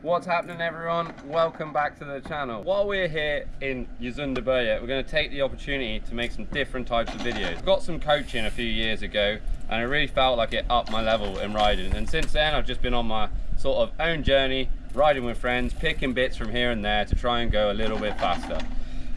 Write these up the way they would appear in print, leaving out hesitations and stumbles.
What's happening, everyone? Welcome back to the channel. While we're here in Gesundaberget, we're going to take the opportunity to make some different types of videos. Got some coaching a few years ago and I really felt like it upped my level in riding, and since then I've just been on my sort of own journey, riding with friends, picking bits from here and there to try and go a little bit faster.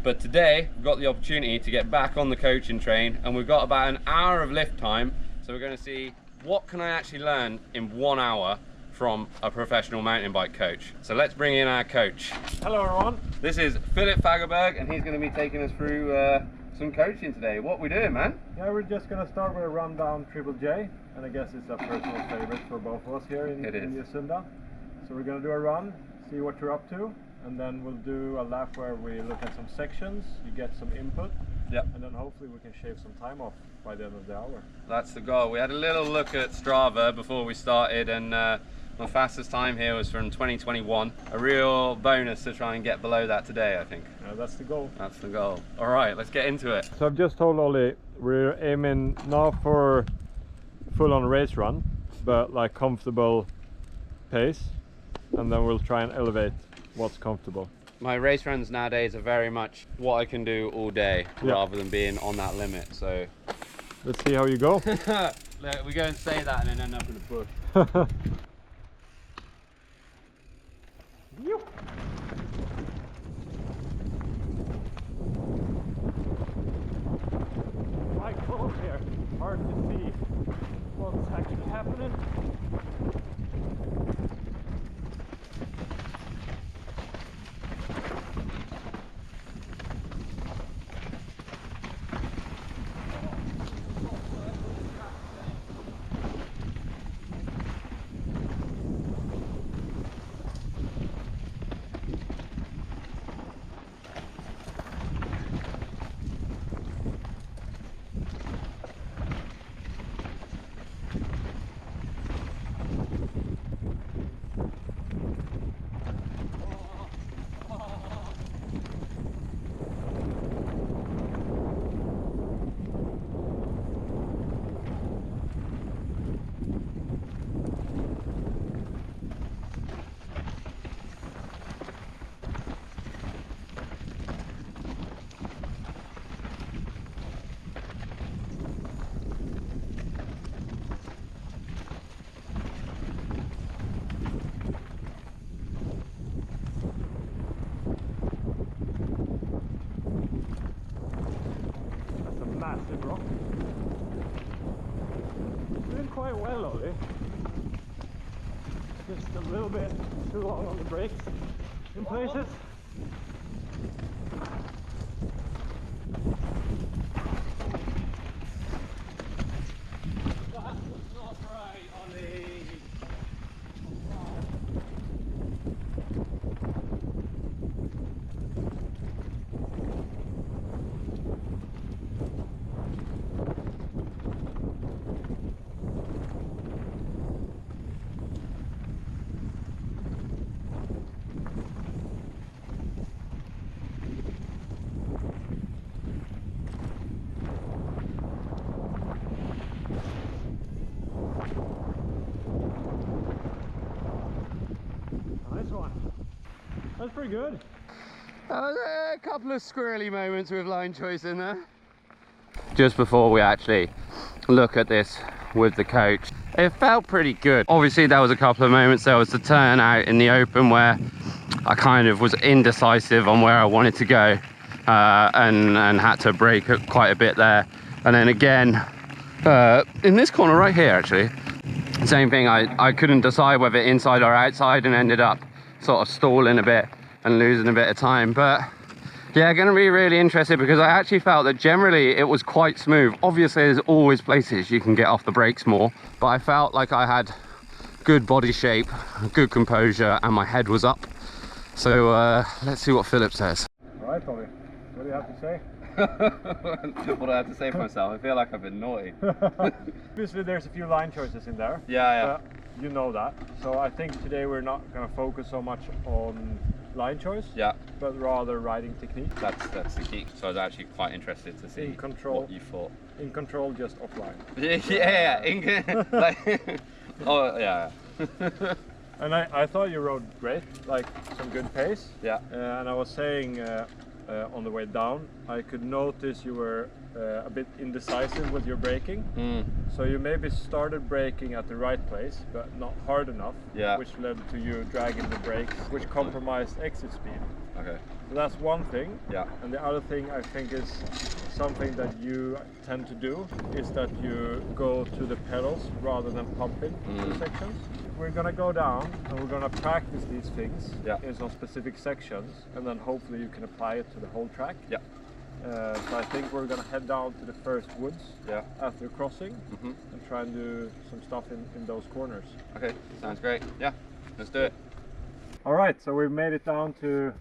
But today we've got the opportunity to get back on the coaching train, and we've got about an hour of lift time, so we're going to see what can I actually learn in 1 hour from a professional mountain bike coach. So let's bring in our coach. Hello everyone. This is Fagerberg, and he's going to be taking us through some coaching today. What we doing, man? Yeah, we're just going to start with a rundown Triple J, and I guess it's a personal favorite for both of us here in Gesunda. So we're going to do a run, see what you're up to, and then we'll do a lap where we look at some sections, you get some input, and then hopefully we can shave some time off by the end of the hour. That's the goal. We had a little look at Strava before we started, and my fastest time here was from 2021. A real bonus to try and get below that today, I think. Yeah, that's the goal. That's the goal. All right, let's get into it. So I've just told Ollie we're aiming not for full-on race run, but like comfortable pace, and then we'll try and elevate what's comfortable. My race runs nowadays are very much what I can do all day, rather than being on that limit. So let's see how you go. Look, we go and say that and then end up in the bush. Quite close here, hard to see what's actually happening. Massive rock. Doing quite well, Ollie. Just a little bit too long on the brakes in places. That was not right, Ollie. That's pretty good. A couple of squirrely moments with line choice in there. Just before we actually look at this with the coach, it felt pretty good. Obviously there was a couple of moments. There was the turn out in the open where I kind of was indecisive on where I wanted to go, and had to brake quite a bit there. And then again, in this corner right here actually, same thing. I couldn't decide whether inside or outside, and ended up sort of stalling a bit and losing a bit of time. But yeah, going to be really interested, because I actually felt that generally it was quite smooth. Obviously there's always places you can get off the brakes more, but I felt like I had good body shape, good composure, and my head was up. So let's see what Philip says. All right, Tommy, what do you have to say? What do I have to say for myself? I feel like I've been naughty. Obviously there's a few line choices in there. Yeah. You know that. So I think today we're not going to focus so much on line choice, but rather riding technique. That's the key. So I was actually quite interested to see what you thought. In control, just offline. Yeah. And I thought you rode great, like some good pace. Yeah. And I was saying on the way down, I could notice you were a bit indecisive with your braking. So you maybe started braking at the right place, but not hard enough, which led to you dragging the brakes, which compromised exit speed. Okay. So that's one thing. Yeah. And the other thing I think is something that you tend to do is that you go to the pedals rather than pumping the sections. We're gonna go down and we're gonna practice these things in some specific sections, and then hopefully you can apply it to the whole track. Yeah. So I think we're gonna head down to the first woods after crossing and try and do some stuff in those corners. Okay, sounds great. Yeah, let's do it. All right, so we've made it down to,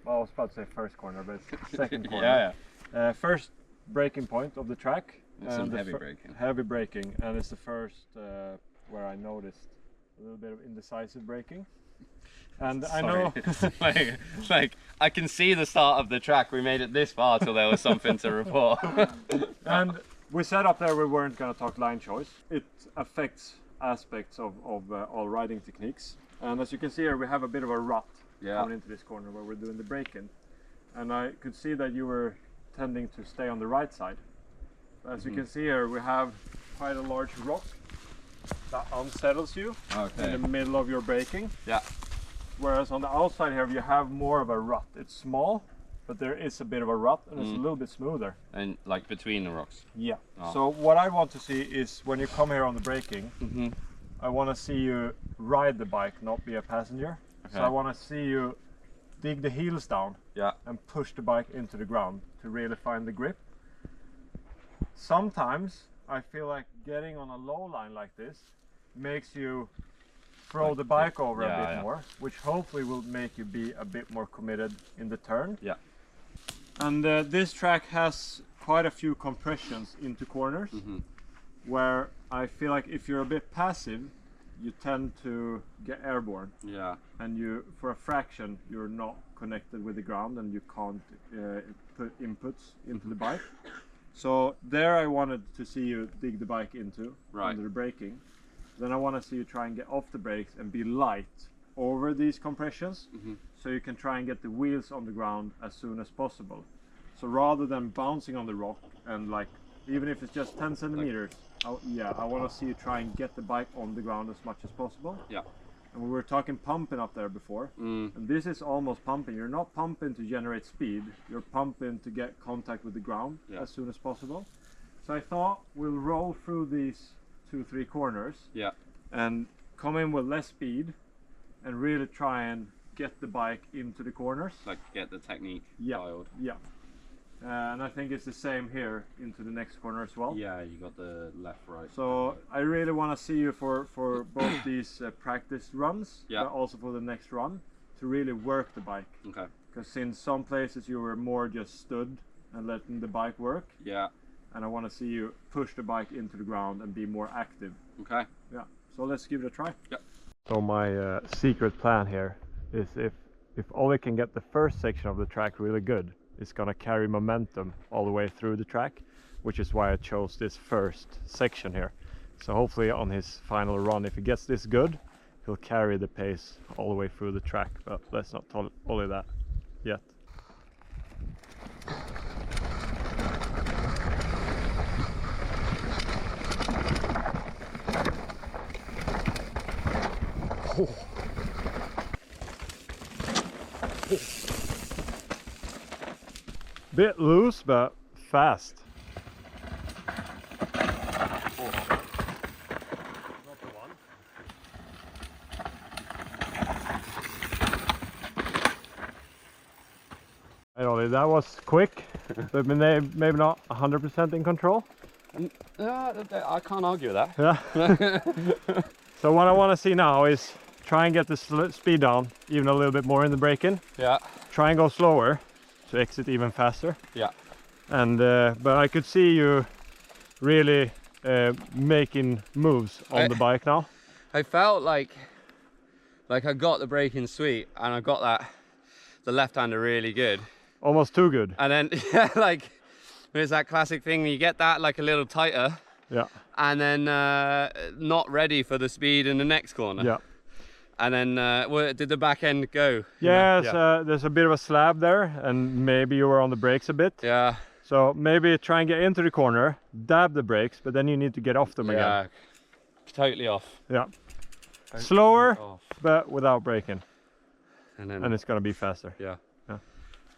well, I was about to say first corner, but it's second corner. First braking point of the track. Some heavy braking. Heavy braking, and it's the first where I noticed a little bit of indecisive braking. And I know, like I can see the start of the track. We made it this far till there was something to report. And we said up there we weren't going to talk line choice. It affects aspects of all riding techniques. And as you can see here, we have a bit of a rut coming into this corner where we're doing the braking. And I could see that you were tending to stay on the right side. As you can see here, we have quite a large rock that unsettles you in the middle of your braking. Yeah. Whereas on the outside here, you have more of a rut. It's small, but there is a bit of a rut, and it's a little bit smoother. And like between the rocks? Yeah. So what I want to see is when you come here on the braking, I want to see you ride the bike, not be a passenger. So I want to see you dig the heels down and push the bike into the ground to really find the grip. Sometimes I feel like getting on a low line like this makes you throw the bike over a bit more, which hopefully will make you be a bit more committed in the turn. Yeah. And this track has quite a few compressions into corners, where I feel like if you're a bit passive, you tend to get airborne. Yeah. And you, for a fraction, you're not connected with the ground, and you can't put inputs into the bike. So there I wanted to see you dig the bike into under the braking. Then I want to see you try and get off the brakes and be light over these compressions, so you can try and get the wheels on the ground as soon as possible. So rather than bouncing on the rock and like, even if it's just 10 centimeters, I want to see you try and get the bike on the ground as much as possible. Yeah. And we were talking pumping up there before, and this is almost pumping. You're not pumping to generate speed, you're pumping to get contact with the ground as soon as possible. So I thought we'll roll through these 2-3 corners and come in with less speed and really try and get the bike into the corners. Like get the technique dialed. Yeah. And I think it's the same here into the next corner as well. Yeah, you got the left, right. So I really want to see you for both these practice runs, but also for the next run, to really work the bike. Okay. Because in some places you were more just stood and letting the bike work. Yeah. And I want to see you push the bike into the ground and be more active. Okay. Yeah. So let's give it a try. Yeah. So my secret plan here is if Ollie can get the first section of the track really good, it's gonna carry momentum all the way through the track, which is why I chose this first section here. So hopefully on his final run, if he gets this good, he'll carry the pace all the way through the track. But let's not tell Ollie that yet. Oh. Bit loose, but fast. That was quick, but maybe not 100% in control. I can't argue with that. Yeah. So what I want to see now is try and get the speed down even a little bit more in the braking. Yeah. Try and go slower to exit even faster. Yeah. And but I could see you really making moves on the bike now. I felt like I got the braking sweet, and I got the left hander really good. Almost too good. And then yeah, like there's that classic thing, you get that like a little tighter. Yeah. And then not ready for the speed in the next corner. Yeah. And then, did the back end go? Yes, there's a bit of a slab there, and maybe you were on the brakes a bit. Yeah. So maybe try and get into the corner, dab the brakes, but then you need to get off them again. Yeah, totally off. Yeah. Totally Slower, off. but without braking. And it's gonna be faster. Yeah. Yeah.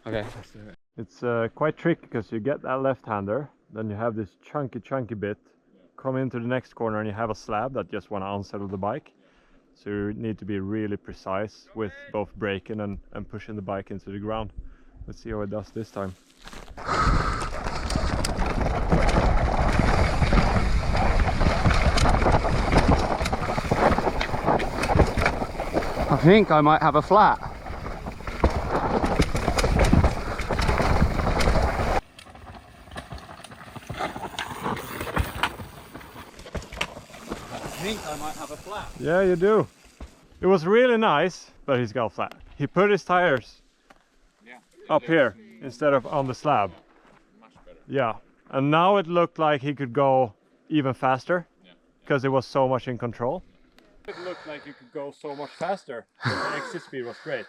Okay, let's do it. It's quite tricky because you get that left-hander, then you have this chunky bit, come into the next corner and you have a slab that just want to unsettle the bike. So you need to be really precise with both braking and pushing the bike into the ground. Let's see how it does this time. I think I might have a flat. Yeah, you do. It was really nice, but he's got flat. He put his tires up here instead of on the slab. Much better. Yeah, and now it looked like he could go even faster because it was so much in control. It looked like you could go so much faster. The exit speed was great.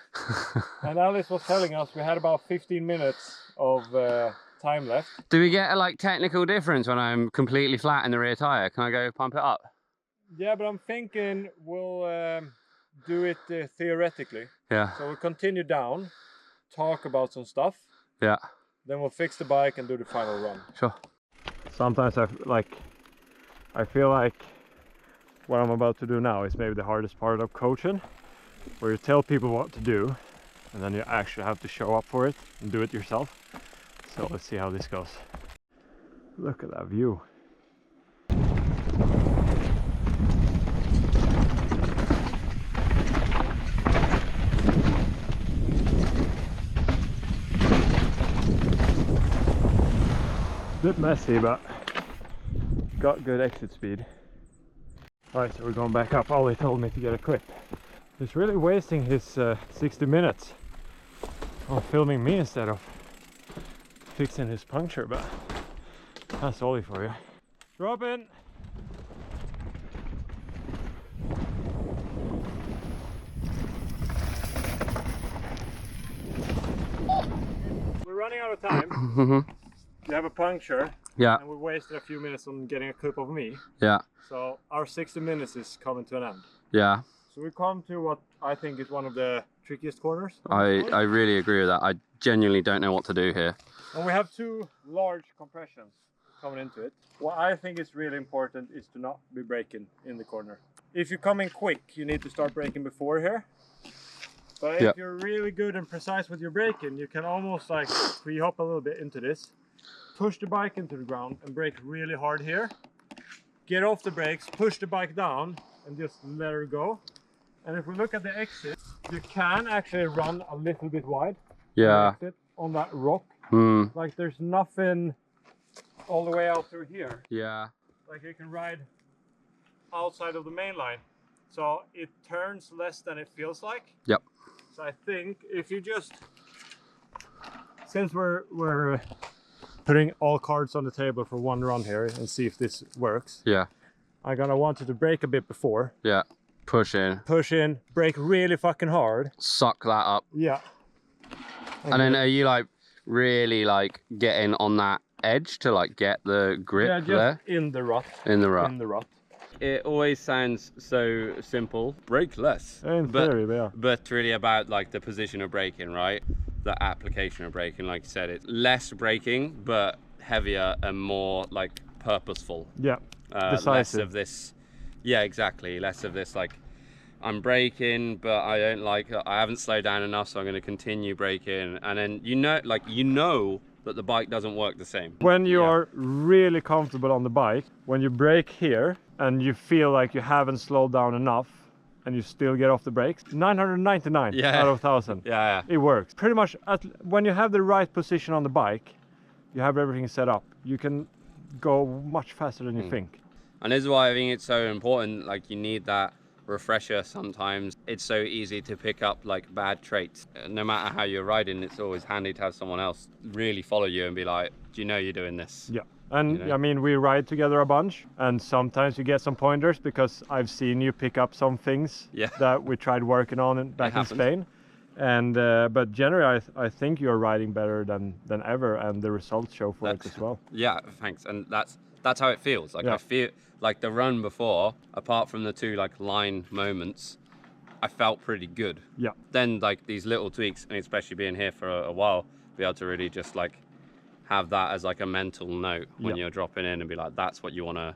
And Alice was telling us we had about 15 minutes of time left. Do we get a like technical difference when I'm completely flat in the rear tire? Can I go pump it up? Yeah, but I'm thinking we'll do it theoretically. Yeah. So we'll continue down, talk about some stuff. Yeah. Then we'll fix the bike and do the final run. Sure. Sometimes I feel like what I'm about to do now is maybe the hardest part of coaching, where you tell people what to do and then you actually have to show up for it and do it yourself. So let's see how this goes. Look at that view. Bit messy, but got good exit speed. Alright, so we're going back up. Ollie told me to get a clip. He's really wasting his 60 minutes on filming me instead of fixing his puncture, but that's Ollie for you. Drop in! We're running out of time. You have a puncture. Yeah. And we wasted a few minutes on getting a clip of me. Yeah. So our 60 minutes is coming to an end. Yeah. So we come to what I think is one of the trickiest corners. I really agree with that. I genuinely don't know what to do here. And we have two large compressions coming into it. What I think is really important is to not be braking in the corner. If you come in quick, you need to start braking before here. But if you're really good and precise with your braking, you can almost like pre-hop a little bit into this, push the bike into the ground and brake really hard here. Get off the brakes, push the bike down and just let her go. And if we look at the exit, you can actually run a little bit wide. Yeah. On that rock. Like there's nothing all the way out through here. Yeah. Like you can ride outside of the main line. So it turns less than it feels like. Yep. So I think if you just, since we're putting all cards on the table for one run here and see if this works. Yeah. I'm gonna want you to brake a bit before. Yeah. Push in. Push in, brake really fucking hard. Suck that up. Yeah. And then are you like really like getting on that edge to like get the grip just there? In the rut. In the rut. In the rut. It always sounds so simple. Brake less. In theory, yeah. But really about like the position of braking, right? The application of braking, like you said, it's less braking, but heavier and more like purposeful. Yeah. Decisive. Less of this. Yeah, exactly. Less of this like I'm braking, but I haven't slowed down enough, so I'm going to continue braking. And then you know that the bike doesn't work the same. When you are really comfortable on the bike, when you brake here and you feel like you haven't slowed down enough and you still get off the brakes, 999 out of 1000. Yeah. It works. Pretty much when you have the right position on the bike, you have everything set up. You can go much faster than you think. And this is why I think it's so important. Like you need that refresher sometimes. It's so easy to pick up like bad traits. No matter how you're riding, it's always handy to have someone else really follow you and be like, do you know you're doing this? Yeah. And you know? I mean, we ride together a bunch, and sometimes you get some pointers because I've seen you pick up some things that we tried working on back in Spain. And but generally, I think you're riding better than ever, and the results show for it as well. Yeah, thanks. And that's how it feels. Like I feel like the run before, apart from the 2 like line moments, I felt pretty good. Yeah. Then like these little tweaks, and especially being here for a while, be able to really just like have that as like a mental note when you're dropping in and be like, that's what you want to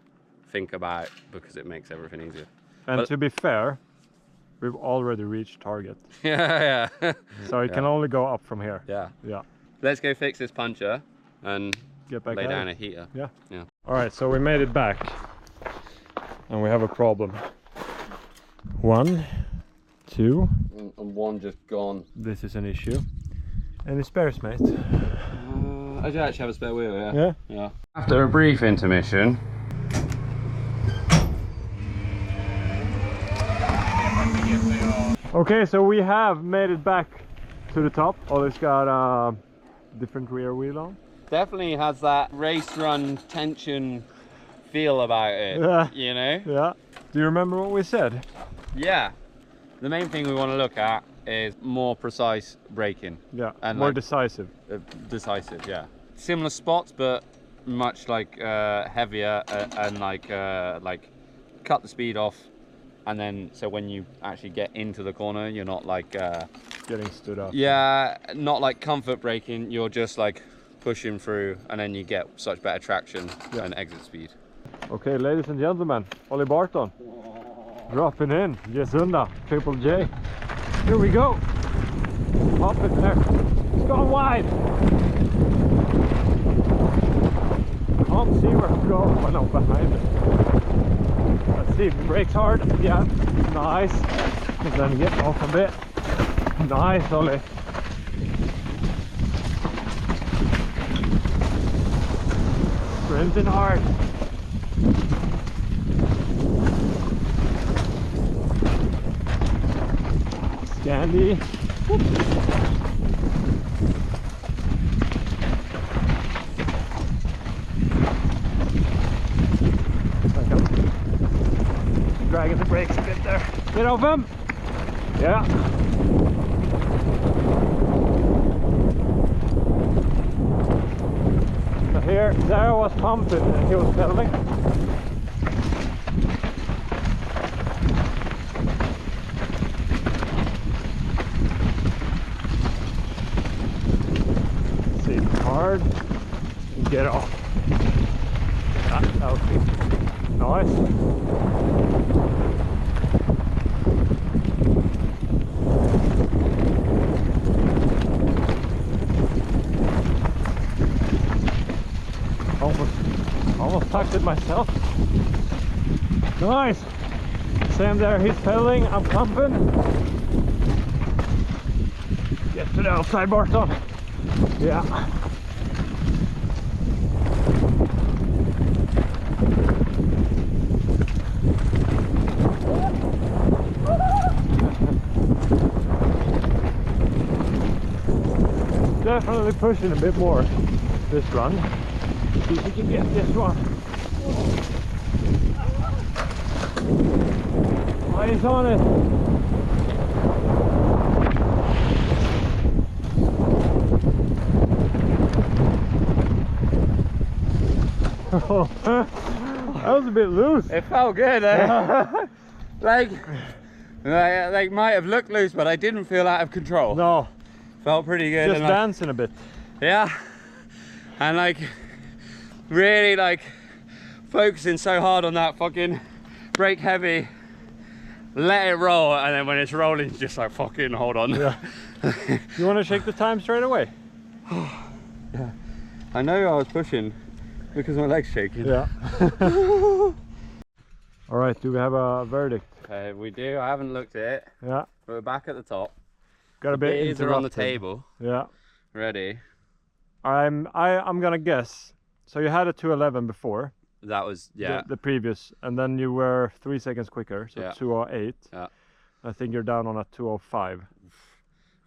think about because it makes everything easier. And to be fair, we've already reached target. Yeah. So it can only go up from here. Yeah. Yeah. Let's go fix this puncher and get back lay down a heater. Yeah. Yeah. All right, so we made it back, and we have a problem. 1, 2. And 1 just gone. This is an issue. Any spares, mate? I do actually have a spare wheel, Yeah? Yeah. After a brief intermission, okay, so we have made it back to the top. Ollie's got a different rear wheel on. definitely has that race run tension feel about it, you know? Yeah. Do you remember what we said? Yeah. The main thing we want to look at is more precise braking. Yeah, and more like, decisive. Decisive, yeah. Similar spots, but much like heavier and like cut the speed off, and then so when you actually get into the corner, you're not like getting stood up. Yeah, not like comfort braking. You're just like pushing through, and then you get such better traction and exit speed. Okay, ladies and gentlemen, Ollie Barton dropping in Gesunda Triple J. Here we go. Pop it there. It's gone wide. Can't see where to go when I'm behind it. Let's see if it brakes hard. Yeah, nice. And then get off a bit. Nice, Ollie. Sprinting hard. Scandi. Dragging the brakes a bit there. Get off him. Yeah. So here, there was pumping and he was pedaling. See, hard and get off. That was good. Nice. Almost tucked it myself. Nice. Sam there, he's pedaling, I'm pumping. Get to the outside, Barton. Yeah. Definitely pushing a bit more this run. See if we can get this one. Oh, he's on it. That was a bit loose. It felt good, eh? like might have looked loose, but I didn't feel out of control. No. Felt pretty good. Just and dancing a bit. Yeah. And like really like focusing so hard on that fucking brake heavy, let it roll, and then when it's rolling it's just like fucking hold on. Yeah. You want to shake the time straight away? Yeah. I know I was pushing because my leg's shaking. Yeah. All right, do we have a verdict? We do. I haven't looked at it. Yeah. But we're back at the top. Got a bit Beers are on the interrupted. table. Yeah. Ready. I'm gonna guess. So you had a 2:11 before. That was The previous, and then you were 3 seconds quicker, so Yeah. 2:08. Yeah. I think you're down on a 2:05.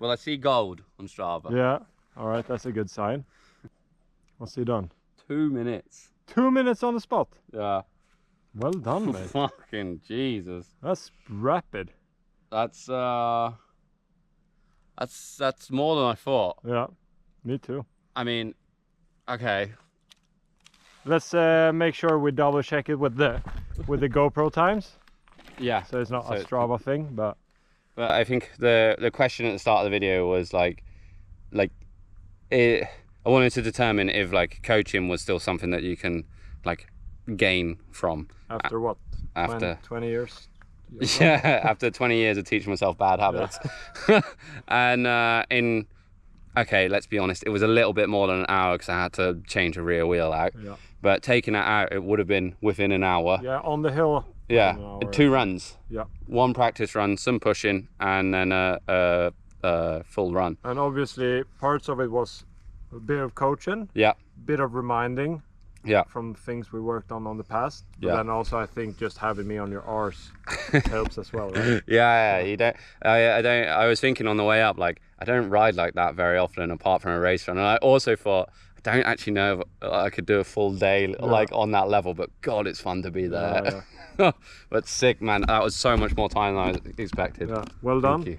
Well, I see gold on Strava. Yeah. All right, that's a good sign. What's he done? 2 minutes. 2 minutes on the spot. Yeah. Well done, mate. Fucking Jesus. That's rapid. That's more than I thought. Yeah, me too. I mean, okay. Let's make sure we double check it with the GoPro times. Yeah. So it's not a Strava thing, but I think the question at the start of the video was I wanted to determine if like coaching was still something that you can like gain from. After what? After 20 years? Yeah, after 20 years of teaching myself bad habits. Yeah. And okay, let's be honest, it was a little bit more than an hour because I had to change a rear wheel out. Yeah. But taking that out, it would have been within an hour. Yeah, on the hill. Yeah, 2 runs. Yeah. 1 practice run, some pushing, and then a full run. And obviously, parts of it was a bit of coaching. Yeah. Bit of reminding. Yeah. From things we worked on the past. But then also, I think just having me on your arse helps as well, right? Yeah, you don't. I was thinking on the way up, like I don't ride like that very often, apart from a race run. And I also thought I don't actually know if I could do a full day like on that level. But God, it's fun to be there. Yeah. But sick, man. That was so much more time than I expected. Yeah. Well done. Thank you.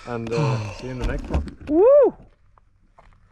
And see you in the next one. Woo!